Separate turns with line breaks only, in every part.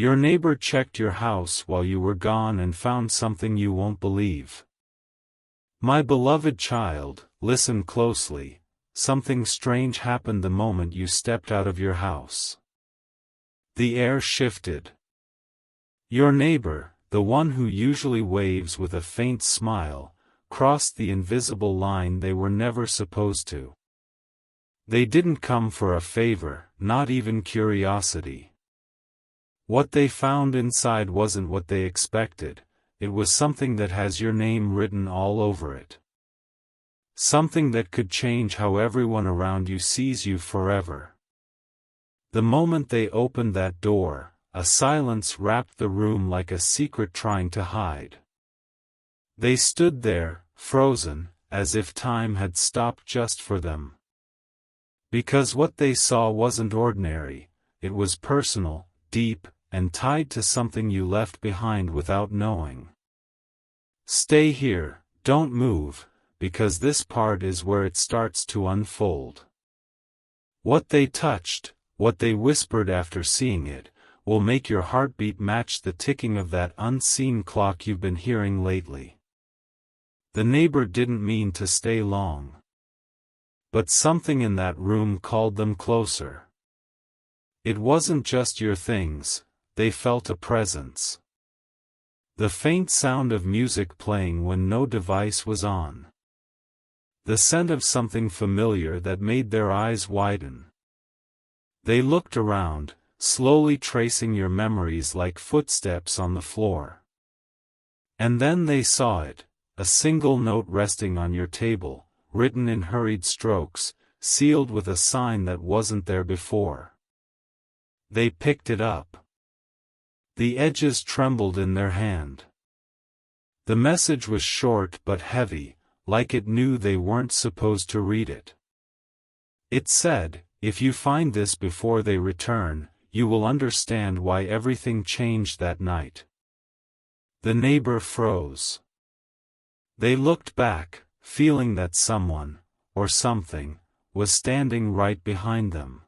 Your neighbor checked your house while you were gone and found something you won't believe. My beloved child, listen closely. Something strange happened the moment you stepped out of your house. The air shifted. Your neighbor, the one who usually waves with a faint smile, crossed the invisible line they were never supposed to. They didn't come for a favor, not even curiosity. What they found inside wasn't what they expected. It was something that has your name written all over it. Something that could change how everyone around you sees you forever. The moment they opened that door, a silence wrapped the room like a secret trying to hide. They stood there, frozen, as if time had stopped just for them. Because what they saw wasn't ordinary, it was personal, deep, and tied to something you left behind without knowing. Stay here, don't move, because this part is where it starts to unfold. What they touched, what they whispered after seeing it, will make your heartbeat match the ticking of that unseen clock you've been hearing lately. The neighbor didn't mean to stay long. But something in that room called them closer. It wasn't just your things, they felt a presence. The faint sound of music playing when no device was on. The scent of something familiar that made their eyes widen. They looked around, slowly tracing your memories like footsteps on the floor. And then they saw it, a single note resting on your table, written in hurried strokes, sealed with a sign that wasn't there before. They picked it up. The edges trembled in their hand. The message was short but heavy, like it knew they weren't supposed to read it. It said, "If you find this before they return, you will understand why everything changed that night." The neighbor froze. They looked back, feeling that someone, or something, was standing right behind them.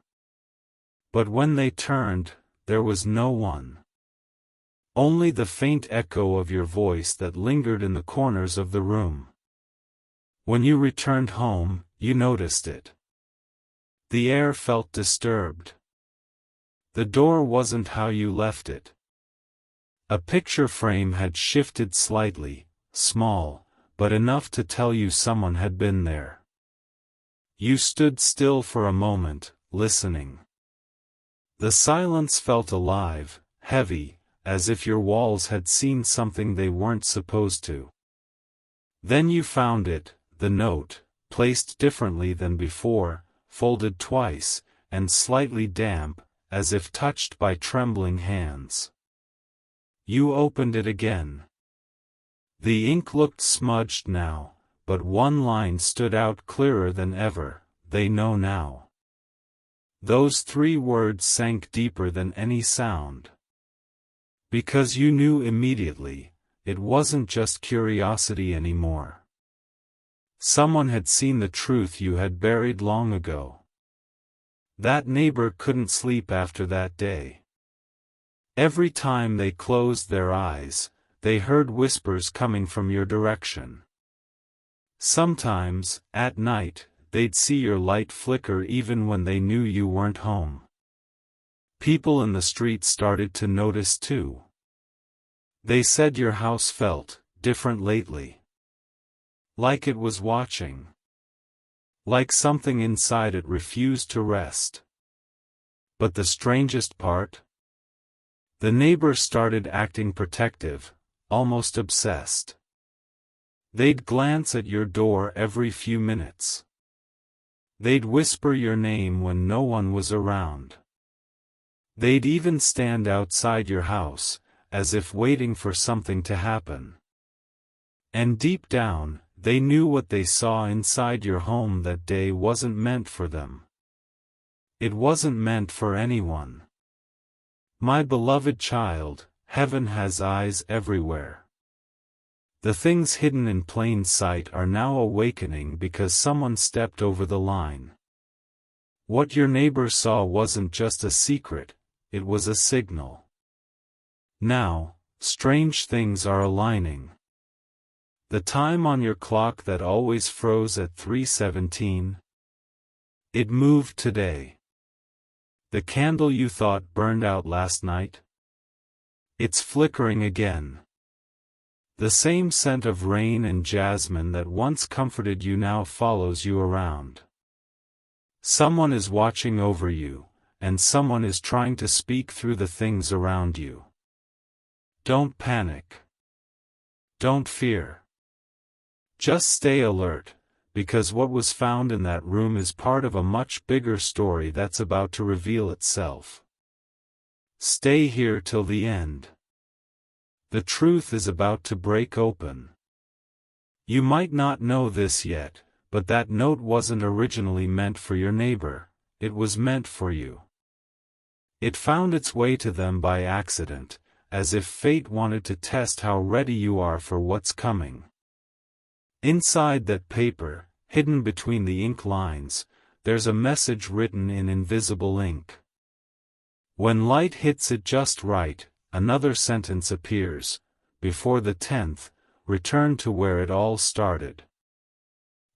But when they turned, there was no one. Only the faint echo of your voice that lingered in the corners of the room. When you returned home, you noticed it. The air felt disturbed. The door wasn't how you left it. A picture frame had shifted slightly, small, but enough to tell you someone had been there. You stood still for a moment, listening. The silence felt alive, heavy, as if your walls had seen something they weren't supposed to. Then you found it, the note, placed differently than before, folded twice, and slightly damp, as if touched by trembling hands. You opened it again. The ink looked smudged now, but one line stood out clearer than ever, "They know now." Those 3 words sank deeper than any sound. Because you knew immediately, it wasn't just curiosity anymore. Someone had seen the truth you had buried long ago. That neighbor couldn't sleep after that day. Every time they closed their eyes, they heard whispers coming from your direction. Sometimes, at night, they'd see your light flicker even when they knew you weren't home. People in the street started to notice too. They said your house felt different lately. Like it was watching. Like something inside it refused to rest. But the strangest part? The neighbors started acting protective, almost obsessed. They'd glance at your door every few minutes. They'd whisper your name when no one was around. They'd even stand outside your house, as if waiting for something to happen. And deep down, they knew what they saw inside your home that day wasn't meant for them. It wasn't meant for anyone. My beloved child, heaven has eyes everywhere. The things hidden in plain sight are now awakening because someone stepped over the line. What your neighbor saw wasn't just a secret, it was a signal. Now, strange things are aligning. The time on your clock that always froze at 3:17. It moved today. The candle you thought burned out last night? It's flickering again. The same scent of rain and jasmine that once comforted you now follows you around. Someone is watching over you, and someone is trying to speak through the things around you. Don't panic. Don't fear. Just stay alert, because what was found in that room is part of a much bigger story that's about to reveal itself. Stay here till the end. The truth is about to break open. You might not know this yet, but that note wasn't originally meant for your neighbor, it was meant for you. It found its way to them by accident, as if fate wanted to test how ready you are for what's coming. Inside that paper, hidden between the ink lines, there's a message written in invisible ink. When light hits it just right, another sentence appears: before the 10th, return to where it all started.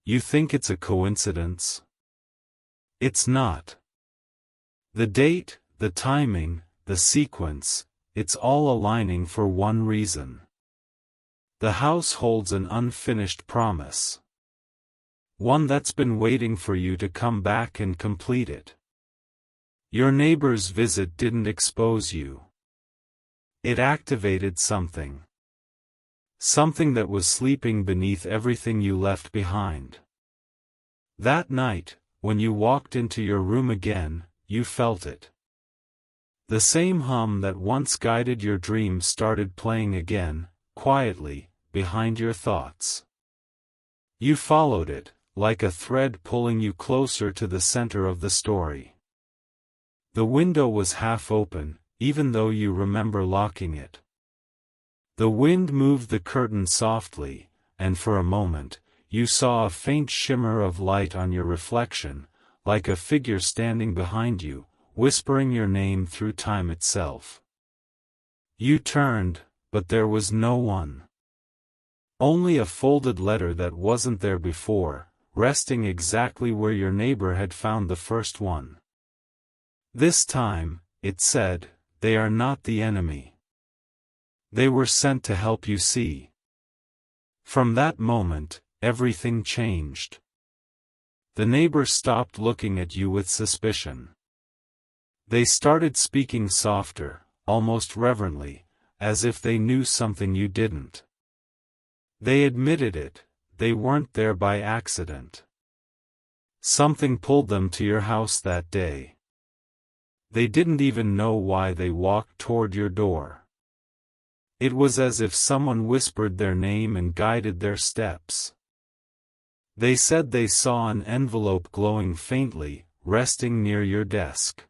You think it's a coincidence? It's not. The date, the timing, the sequence, it's all aligning for one reason. The house holds an unfinished promise. One that's been waiting for you to come back and complete it. Your neighbor's visit didn't expose you. It activated something. Something that was sleeping beneath everything you left behind. That night, when you walked into your room again, you felt it. The same hum that once guided your dreams started playing again, quietly, behind your thoughts. You followed it, like a thread pulling you closer to the center of the story. The window was half open, even though you remember locking it. The wind moved the curtain softly, and for a moment, you saw a faint shimmer of light on your reflection, like a figure standing behind you, whispering your name through time itself. You turned, but there was no one. Only a folded letter that wasn't there before, resting exactly where your neighbor had found the first one. This time, it said, "They are not the enemy. They were sent to help you see." From that moment, everything changed. The neighbors stopped looking at you with suspicion. They started speaking softer, almost reverently, as if they knew something you didn't. They admitted it, they weren't there by accident. Something pulled them to your house that day. They didn't even know why they walked toward your door. It was as if someone whispered their name and guided their steps. They said they saw an envelope glowing faintly, resting near your desk.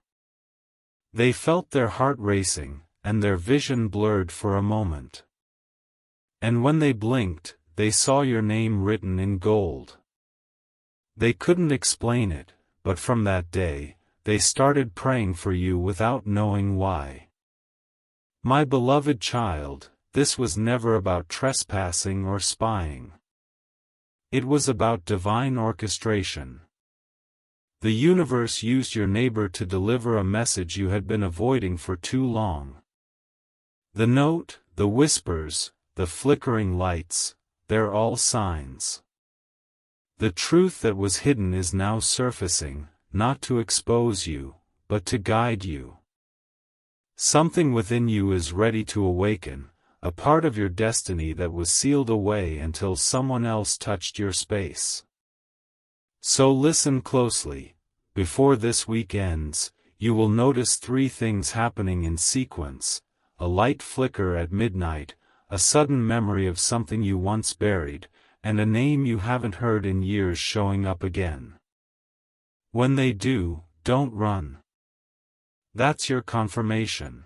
They felt their heart racing, and their vision blurred for a moment. And when they blinked, they saw your name written in gold. They couldn't explain it, but from that day, they started praying for you without knowing why. My beloved child, this was never about trespassing or spying. It was about divine orchestration. The universe used your neighbor to deliver a message you had been avoiding for too long. The note, the whispers, the flickering lights, they're all signs. The truth that was hidden is now surfacing, not to expose you, but to guide you. Something within you is ready to awaken, a part of your destiny that was sealed away until someone else touched your space. So listen closely. Before this week ends, you will notice 3 things happening in sequence: a light flicker at midnight, a sudden memory of something you once buried, and a name you haven't heard in years showing up again. When they do, don't run. That's your confirmation.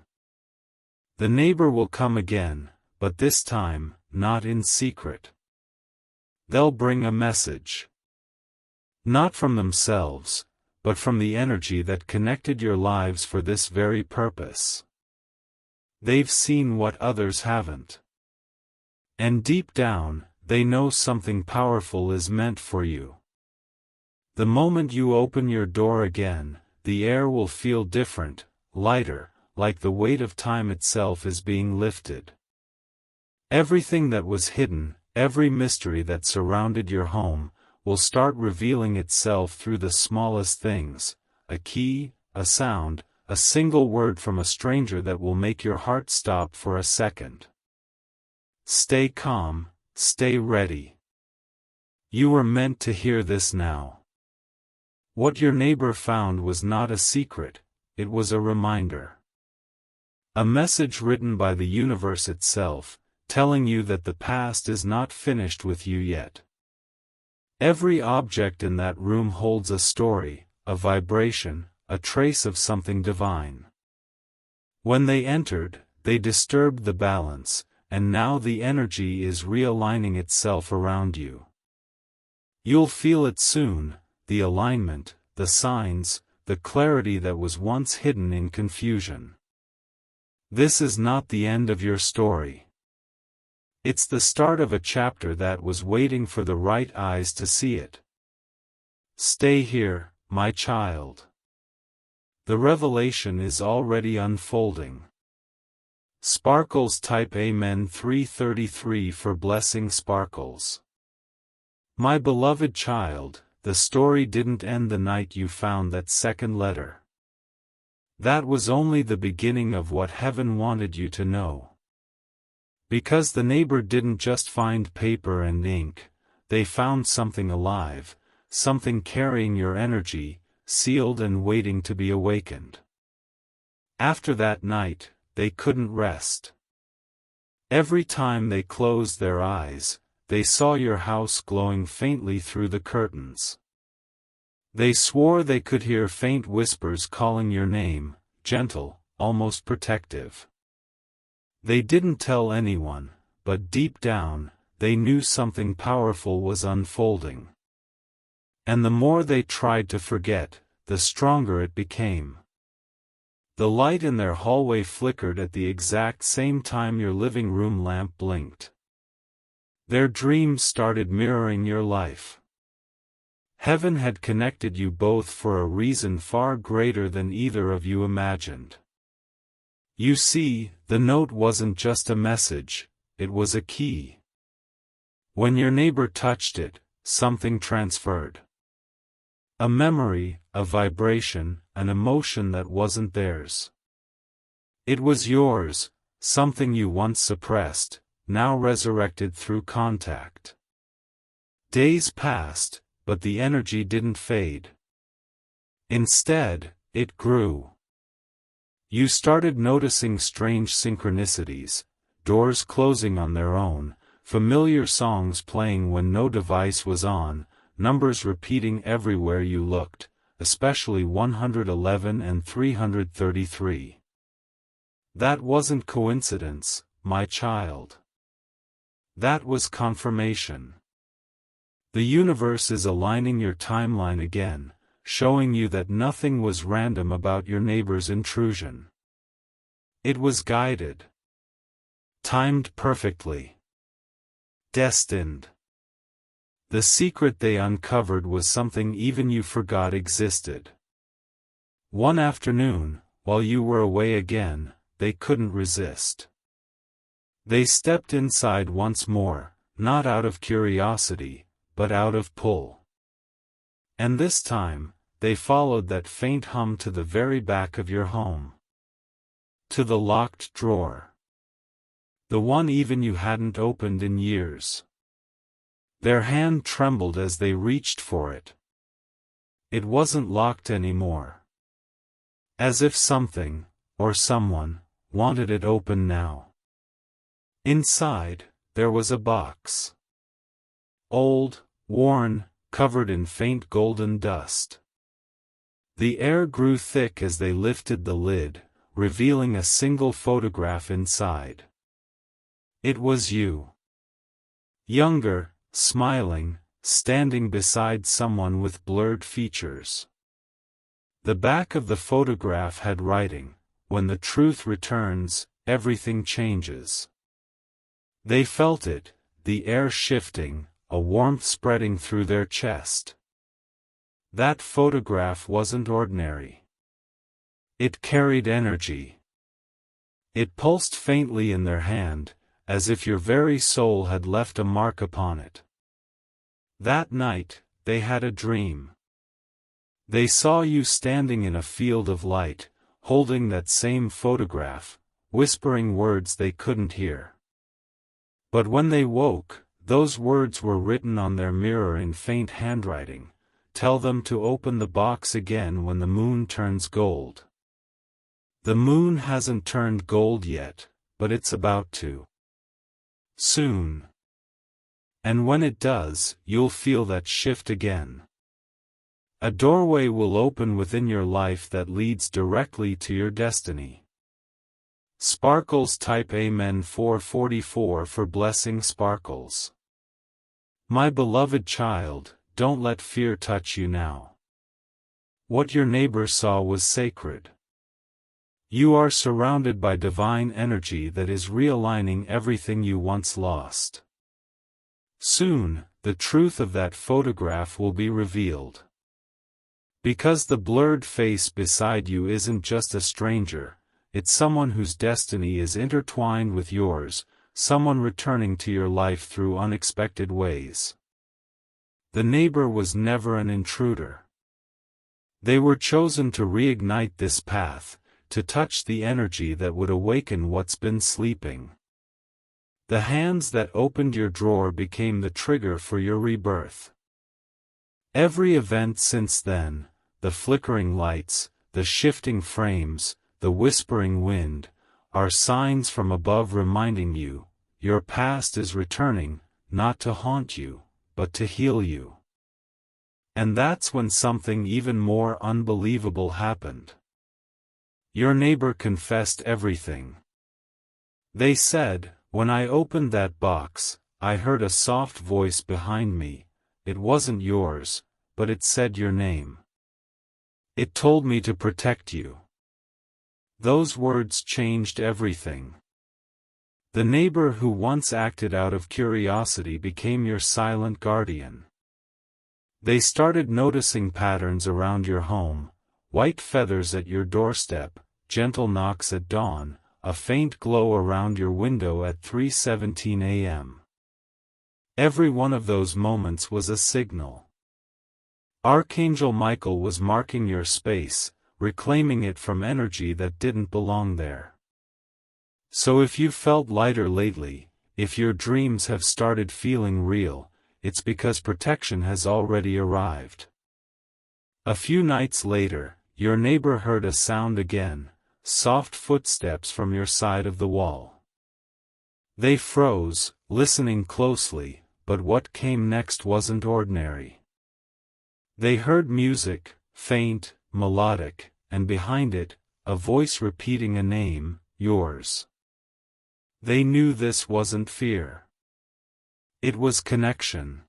The neighbor will come again, but this time, not in secret. They'll bring a message. Not from themselves, but from the energy that connected your lives for this very purpose. They've seen what others haven't. And deep down, they know something powerful is meant for you. The moment you open your door again, the air will feel different, lighter, like the weight of time itself is being lifted. Everything that was hidden, every mystery that surrounded your home, will start revealing itself through the smallest things, a key, a sound, a single word from a stranger that will make your heart stop for a second. Stay calm, stay ready. You were meant to hear this now. What your neighbor found was not a secret, it was a reminder. A message written by the universe itself, telling you that the past is not finished with you yet. Every object in that room holds a story, a vibration, a trace of something divine. When they entered, they disturbed the balance, and now the energy is realigning itself around you. You'll feel it soon, the alignment, the signs, the clarity that was once hidden in confusion. This is not the end of your story. It's the start of a chapter that was waiting for the right eyes to see it. Stay here, my child. The revelation is already unfolding. Sparkles type Amen 333 for blessing Sparkles. My beloved child, the story didn't end the night you found that second letter. That was only the beginning of what heaven wanted you to know. Because the neighbor didn't just find paper and ink, they found something alive, something carrying your energy, sealed and waiting to be awakened. After that night, they couldn't rest. Every time they closed their eyes, they saw your house glowing faintly through the curtains. They swore they could hear faint whispers calling your name, gentle, almost protective. They didn't tell anyone, but deep down, they knew something powerful was unfolding. And the more they tried to forget, the stronger it became. The light in their hallway flickered at the exact same time your living room lamp blinked. Their dreams started mirroring your life. Heaven had connected you both for a reason far greater than either of you imagined. You see, the note wasn't just a message, it was a key. When your neighbor touched it, something transferred. A memory, a vibration, an emotion that wasn't theirs. It was yours, something you once suppressed, now resurrected through contact. Days passed, but the energy didn't fade. Instead, it grew. You started noticing strange synchronicities, doors closing on their own, familiar songs playing when no device was on, numbers repeating everywhere you looked, especially 111 and 333. That wasn't coincidence, my child. That was confirmation. The universe is aligning your timeline again, showing you that nothing was random about your neighbor's intrusion. It was guided. Timed perfectly. Destined. The secret they uncovered was something even you forgot existed. One afternoon, while you were away again, they couldn't resist. They stepped inside once more, not out of curiosity, but out of pull. And this time, they followed that faint hum to the very back of your home. To the locked drawer. The one even you hadn't opened in years. Their hand trembled as they reached for it. It wasn't locked anymore. As if something, or someone, wanted it open now. Inside, there was a box. Old, worn, covered in faint golden dust. The air grew thick as they lifted the lid, revealing a single photograph inside. It was you. Younger, smiling, standing beside someone with blurred features. The back of the photograph had writing, "When the truth returns, everything changes. They felt it, the air shifting, a warmth spreading through their chest. That photograph wasn't ordinary. It carried energy. It pulsed faintly in their hand, as if your very soul had left a mark upon it. That night, they had a dream. They saw you standing in a field of light, holding that same photograph, whispering words they couldn't hear. But when they woke, those words were written on their mirror in faint handwriting. Tell them to open the box again when the moon turns gold. The moon hasn't turned gold yet, but it's about to. Soon. And when it does, you'll feel that shift again. A doorway will open within your life that leads directly to your destiny. Sparkles type Amen 444 for blessing Sparkles. My beloved child, don't let fear touch you now. What your neighbor saw was sacred. You are surrounded by divine energy that is realigning everything you once lost. Soon, the truth of that photograph will be revealed. Because the blurred face beside you isn't just a stranger, it's someone whose destiny is intertwined with yours, someone returning to your life through unexpected ways. The neighbor was never an intruder. They were chosen to reignite this path, to touch the energy that would awaken what's been sleeping. The hands that opened your drawer became the trigger for your rebirth. Every event since then, the flickering lights, the shifting frames, the whispering wind, are signs from above reminding you, your past is returning, not to haunt you, but to heal you. And that's when something even more unbelievable happened. Your neighbor confessed everything. They said, when I opened that box, I heard a soft voice behind me. It wasn't yours, but it said your name. It told me to protect you. Those words changed everything. The neighbor who once acted out of curiosity became your silent guardian. They started noticing patterns around your home, white feathers at your doorstep, gentle knocks at dawn, a faint glow around your window at 3:17 a.m. Every one of those moments was a signal. Archangel Michael was marking your space, reclaiming it from energy that didn't belong there. So if you felt lighter lately, if your dreams have started feeling real, it's because protection has already arrived. A few nights later, your neighbor heard a sound again, soft footsteps from your side of the wall. They froze, listening closely, but what came next wasn't ordinary. They heard music, faint, melodic, and behind it, a voice repeating a name, yours. They knew this wasn't fear. It was connection.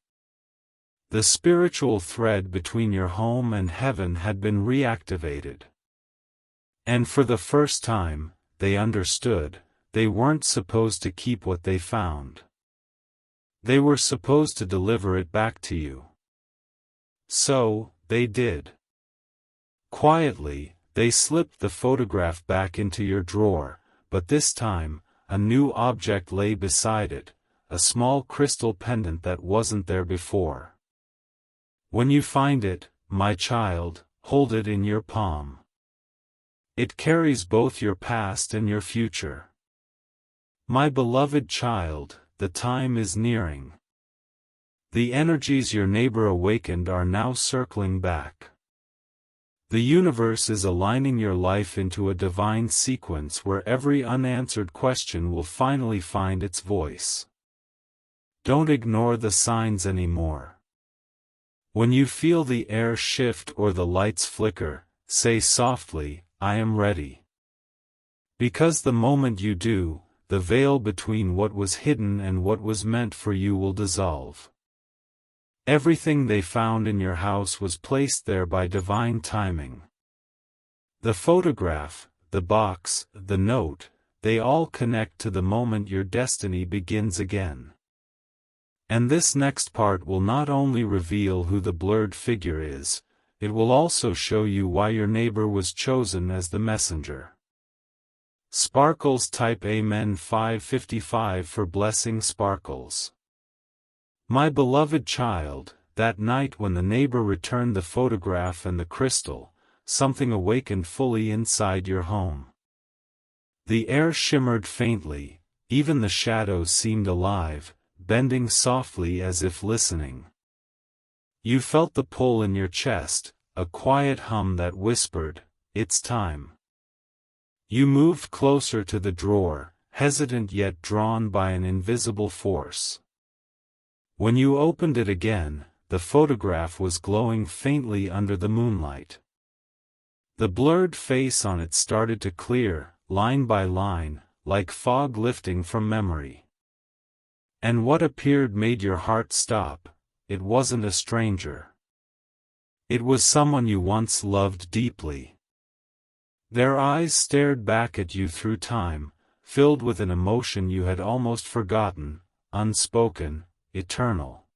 The spiritual thread between your home and heaven had been reactivated. And for the first time, they understood, they weren't supposed to keep what they found. They were supposed to deliver it back to you. So, they did. Quietly, they slipped the photograph back into your drawer, but this time, a new object lay beside it, a small crystal pendant that wasn't there before. When you find it, my child, hold it in your palm. It carries both your past and your future. My beloved child, the time is nearing. The energies your neighbor awakened are now circling back. The universe is aligning your life into a divine sequence where every unanswered question will finally find its voice. Don't ignore the signs anymore. When you feel the air shift or the lights flicker, say softly, I am ready. Because the moment you do, the veil between what was hidden and what was meant for you will dissolve. Everything they found in your house was placed there by divine timing. The photograph, the box, the note, they all connect to the moment your destiny begins again. And this next part will not only reveal who the blurred figure is, it will also show you why your neighbor was chosen as the messenger. Sparkles type Amen 555 for blessing Sparkles. My beloved child, that night when the neighbor returned the photograph and the crystal, something awakened fully inside your home. The air shimmered faintly, even the shadows seemed alive, bending softly as if listening. You felt the pull in your chest, a quiet hum that whispered, "It's time." You moved closer to the drawer, hesitant yet drawn by an invisible force. When you opened it again, the photograph was glowing faintly under the moonlight. The blurred face on it started to clear, line by line, like fog lifting from memory. And what appeared made your heart stop. It wasn't a stranger. It was someone you once loved deeply. Their eyes stared back at you through time, filled with an emotion you had almost forgotten, unspoken, eternal.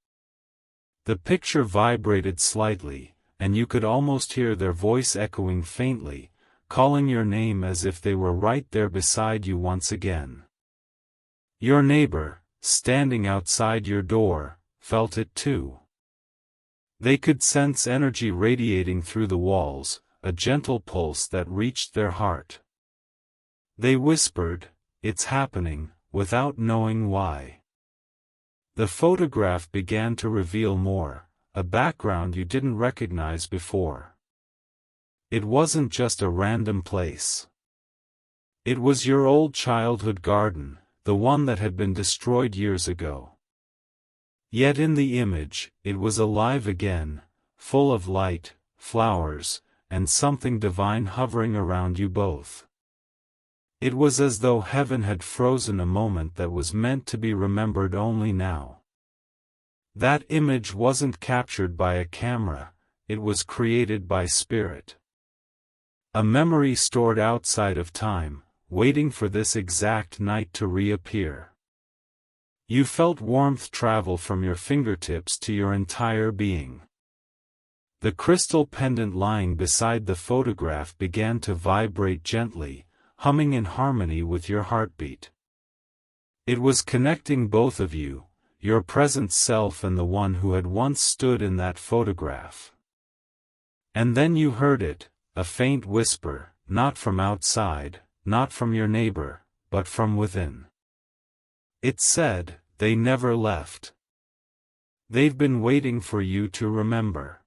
The picture vibrated slightly, and you could almost hear their voice echoing faintly, calling your name as if they were right there beside you once again. Your neighbor, standing outside your door, felt it too. They could sense energy radiating through the walls, a gentle pulse that reached their heart. They whispered, "It's happening," without knowing why. The photograph began to reveal more, a background you didn't recognize before. It wasn't just a random place. It was your old childhood garden, the one that had been destroyed years ago. Yet in the image, it was alive again, full of light, flowers, and something divine hovering around you both. It was as though heaven had frozen a moment that was meant to be remembered only now. That image wasn't captured by a camera, it was created by spirit. A memory stored outside of time, waiting for this exact night to reappear. You felt warmth travel from your fingertips to your entire being. The crystal pendant lying beside the photograph began to vibrate gently, humming in harmony with your heartbeat. It was connecting both of you, your present self and the one who had once stood in that photograph. And then you heard it, a faint whisper, not from outside, not from your neighbor, but from within. It said, "They never left. They've been waiting for you to remember."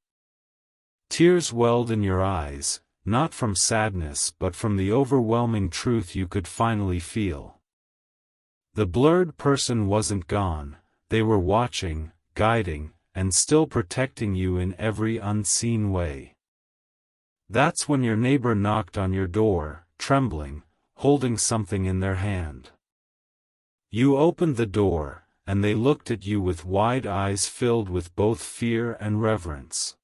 Tears welled in your eyes, not from sadness but from the overwhelming truth you could finally feel. The blurred person wasn't gone, they were watching, guiding, and still protecting you in every unseen way. That's when your neighbor knocked on your door, trembling, holding something in their hand. You opened the door, and they looked at you with wide eyes filled with both fear and reverence.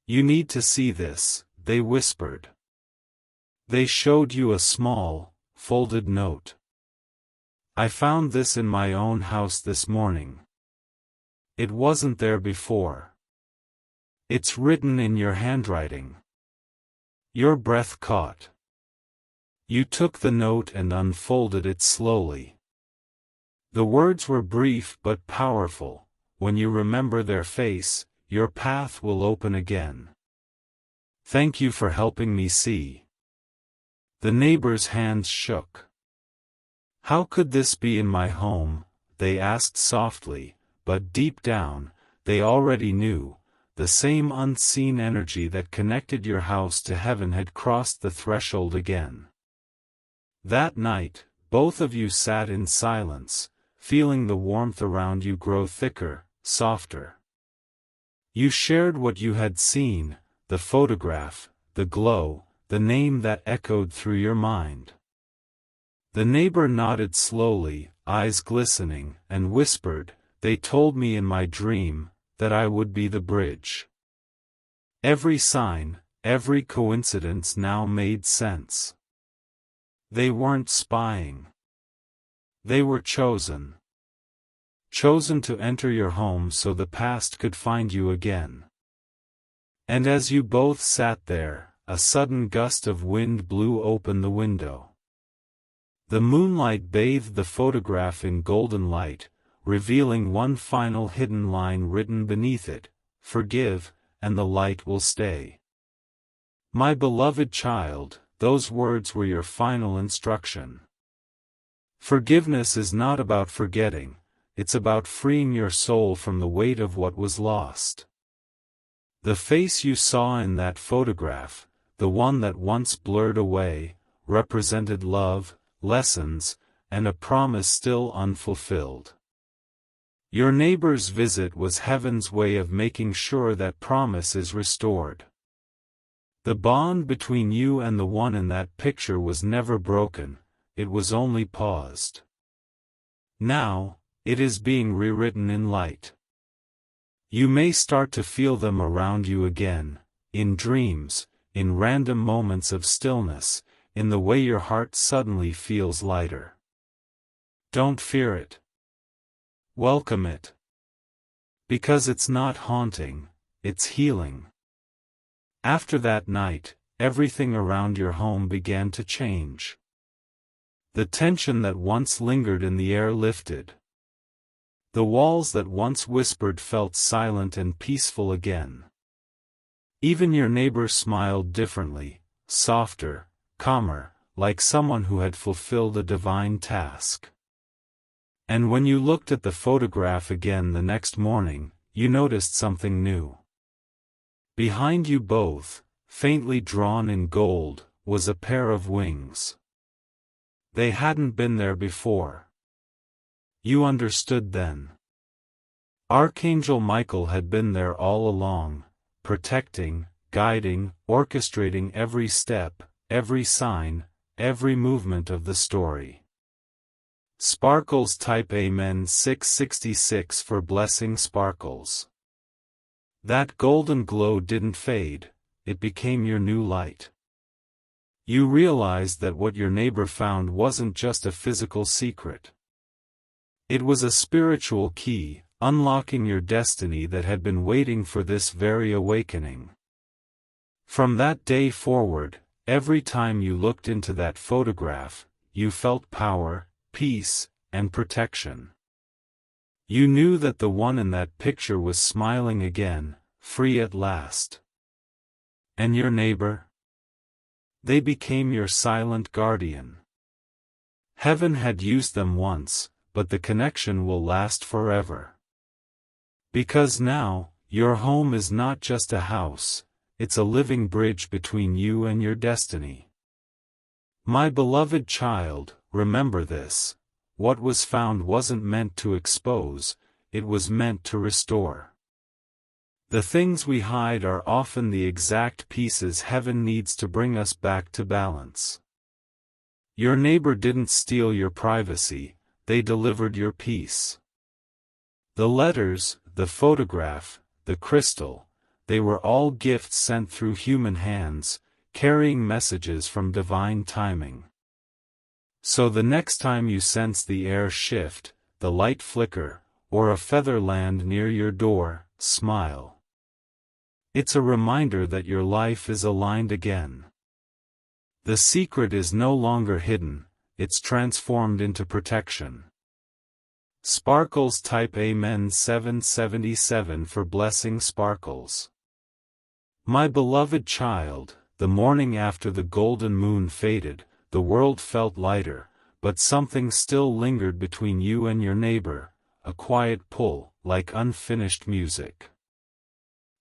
"You need to see this," they whispered. They showed you a small, folded note. "I found this in my own house this morning. It wasn't there before. It's written in your handwriting." Your breath caught. You took the note and unfolded it slowly. The words were brief but powerful. "When you remember their face, your path will open again. Thank you for helping me see." The neighbor's hands shook. "How could this be in my home?" they asked softly, but deep down, they already knew. The same unseen energy that connected your house to heaven had crossed the threshold again. That night, both of you sat in silence, feeling the warmth around you grow thicker, softer. You shared what you had seen, the photograph, the glow, the name that echoed through your mind. The neighbor nodded slowly, eyes glistening, and whispered, "They told me in my dream that I would be the bridge." Every sign, every coincidence now made sense. They weren't spying. They were chosen. Chosen to enter your home so the past could find you again. And as you both sat there, a sudden gust of wind blew open the window. The moonlight bathed the photograph in golden light, revealing one final hidden line written beneath it: "Forgive, and the light will stay." My beloved child, those words were your final instruction. Forgiveness is not about forgetting, it's about freeing your soul from the weight of what was lost. The face you saw in that photograph, the one that once blurred away, represented love, lessons, and a promise still unfulfilled. Your neighbor's visit was heaven's way of making sure that promise is restored. The bond between you and the one in that picture was never broken, it was only paused. Now, it is being rewritten in light. You may start to feel them around you again, in dreams, in random moments of stillness, in the way your heart suddenly feels lighter. Don't fear it. Welcome it. Because it's not haunting, it's healing. After that night, everything around your home began to change. The tension that once lingered in the air lifted. The walls that once whispered felt silent and peaceful again. Even your neighbor smiled differently, softer, calmer, like someone who had fulfilled a divine task. And when you looked at the photograph again the next morning, you noticed something new. Behind you both, faintly drawn in gold, was a pair of wings. They hadn't been there before. You understood then. Archangel Michael had been there all along, protecting, guiding, orchestrating every step, every sign, every movement of the story. Sparkles type Amen 666 for blessing Sparkles. That golden glow didn't fade, it became your new light. You realized that what your neighbor found wasn't just a physical secret. It was a spiritual key, unlocking your destiny that had been waiting for this very awakening. From that day forward, every time you looked into that photograph, you felt power, peace, and protection. You knew that the one in that picture was smiling again, free at last. And your neighbor? They became your silent guardian. Heaven had used them once, but the connection will last forever. Because now, your home is not just a house, it's a living bridge between you and your destiny. My beloved child, remember this: what was found wasn't meant to expose, it was meant to restore. The things we hide are often the exact pieces heaven needs to bring us back to balance. Your neighbor didn't steal your privacy, they delivered your peace. The letters, the photograph, the crystal, they were all gifts sent through human hands, carrying messages from divine timing. So the next time you sense the air shift, the light flicker, or a feather land near your door, smile. It's a reminder that your life is aligned again. The secret is no longer hidden, it's transformed into protection. Sparkles type Amen 777 for blessing Sparkles. My beloved child, the morning after the golden moon faded, the world felt lighter, but something still lingered between you and your neighbor, a quiet pull, like unfinished music.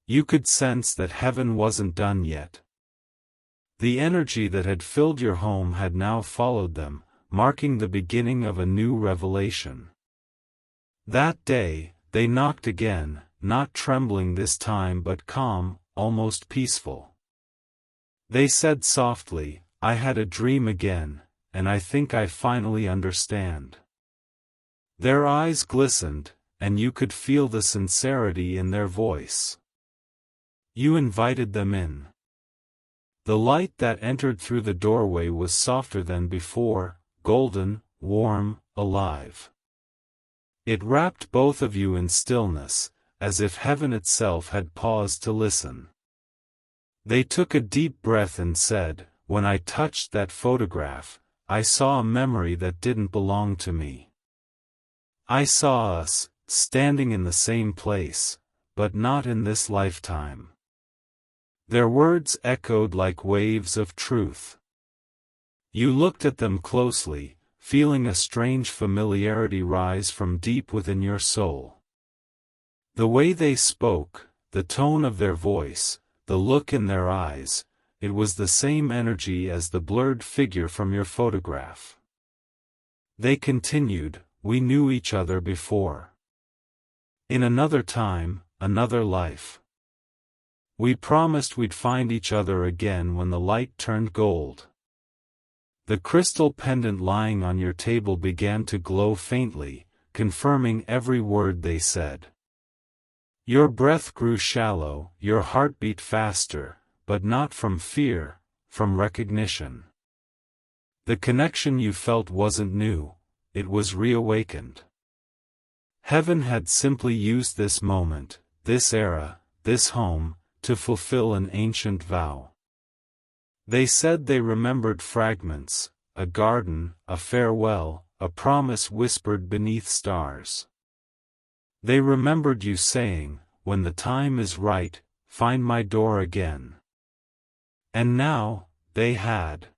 You could sense that heaven wasn't done yet. The energy that had filled your home had now followed them, marking the beginning of a new revelation. That day, they knocked again, not trembling this time but calm, almost peaceful. They said softly, "I had a dream again, and I think I finally understand." Their eyes glistened, and you could feel the sincerity in their voice. You invited them in. The light that entered through the doorway was softer than before, golden, warm, alive. It wrapped both of you in stillness, as if heaven itself had paused to listen. They took a deep breath and said, "When I touched that photograph, I saw a memory that didn't belong to me. I saw us, standing in the same place, but not in this lifetime." Their words echoed like waves of truth. You looked at them closely, feeling a strange familiarity rise from deep within your soul. The way they spoke, the tone of their voice, the look in their eyes, it was the same energy as the blurred figure from your photograph. They continued, "We knew each other before. In another time, another life. We promised we'd find each other again when the light turned gold." The crystal pendant lying on your table began to glow faintly, confirming every word they said. Your breath grew shallow, your heart beat faster, but not from fear, from recognition. The connection you felt wasn't new, it was reawakened. Heaven had simply used this moment, this era, this home, to fulfill an ancient vow. They said they remembered fragments, a garden, a farewell, a promise whispered beneath stars. They remembered you saying, "When the time is right, find my door again." And now, they had.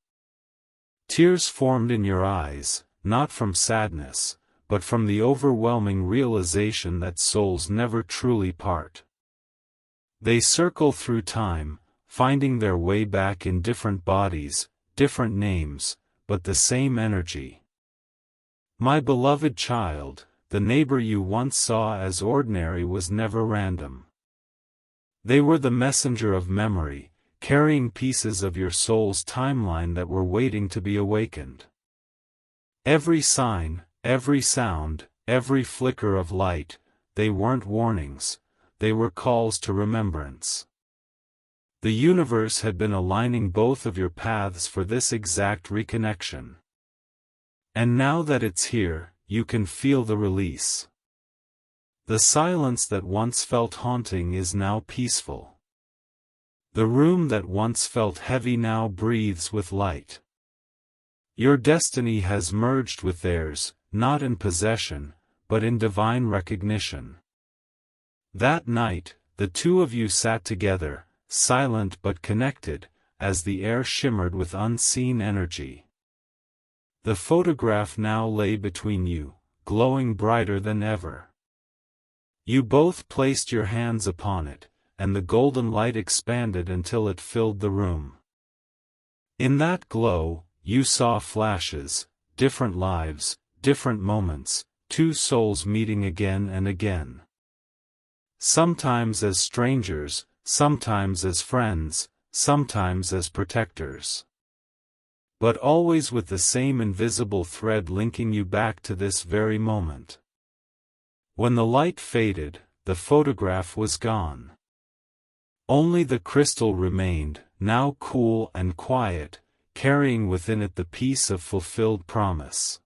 Tears formed in your eyes, not from sadness, but from the overwhelming realization that souls never truly part. They circle through time, finding their way back in different bodies, different names, but the same energy. My beloved child, the neighbor you once saw as ordinary was never random. They were the messenger of memory, carrying pieces of your soul's timeline that were waiting to be awakened. Every sign, every sound, every flicker of light, they weren't warnings, they were calls to remembrance. The universe had been aligning both of your paths for this exact reconnection. And now that it's here, you can feel the release. The silence that once felt haunting is now peaceful. The room that once felt heavy now breathes with light. Your destiny has merged with theirs, not in possession, but in divine recognition. That night, the two of you sat together, silent but connected, as the air shimmered with unseen energy. The photograph now lay between you, glowing brighter than ever. You both placed your hands upon it, and the golden light expanded until it filled the room. In that glow, you saw flashes, different lives, different moments, two souls meeting again and again. Sometimes as strangers, sometimes as friends, sometimes as protectors. But always with the same invisible thread linking you back to this very moment. When the light faded, the photograph was gone. Only the crystal remained, now cool and quiet, carrying within it the peace of fulfilled promise.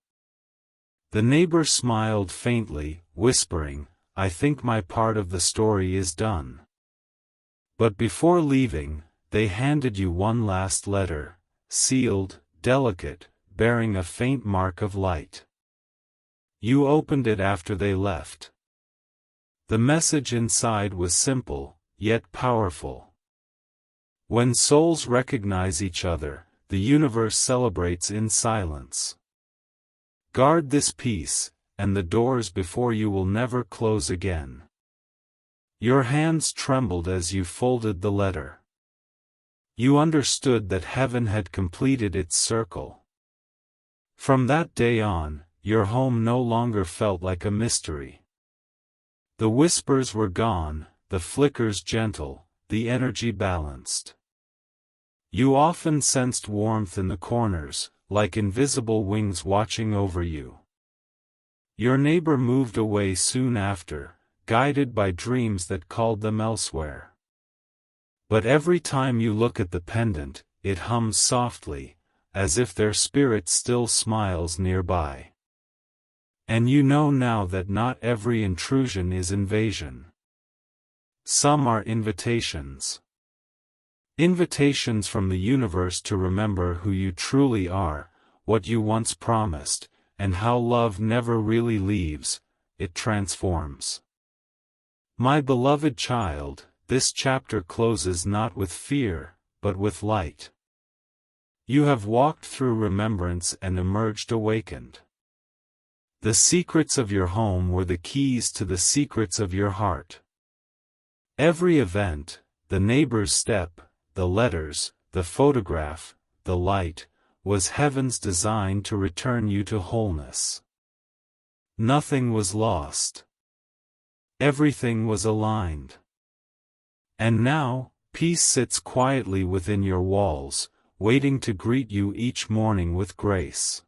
The neighbor smiled faintly, whispering, "I think my part of the story is done." But before leaving, they handed you one last letter, sealed, delicate, bearing a faint mark of light. You opened it after they left. The message inside was simple, yet powerful. When souls recognize each other, the universe celebrates in silence. Guard this peace, and the doors before you will never close again. Your hands trembled as you folded the letter. You understood that heaven had completed its circle. From that day on, your home no longer felt like a mystery. The whispers were gone, the flickers gentle, the energy balanced. You often sensed warmth in the corners, like invisible wings watching over you. Your neighbor moved away soon after, guided by dreams that called them elsewhere. But every time you look at the pendant, it hums softly, as if their spirit still smiles nearby. And you know now that not every intrusion is invasion. Some are invitations. Invitations from the universe to remember who you truly are, what you once promised, and how love never really leaves, it transforms. My beloved child, this chapter closes not with fear, but with light. You have walked through remembrance and emerged awakened. The secrets of your home were the keys to the secrets of your heart. Every event, the neighbor's step, the letters, the photograph, the light, was heaven's design to return you to wholeness. Nothing was lost. Everything was aligned. And now, peace sits quietly within your walls, waiting to greet you each morning with grace.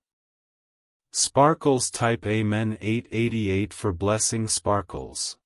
Sparkles type Amen 888 for blessing sparkles.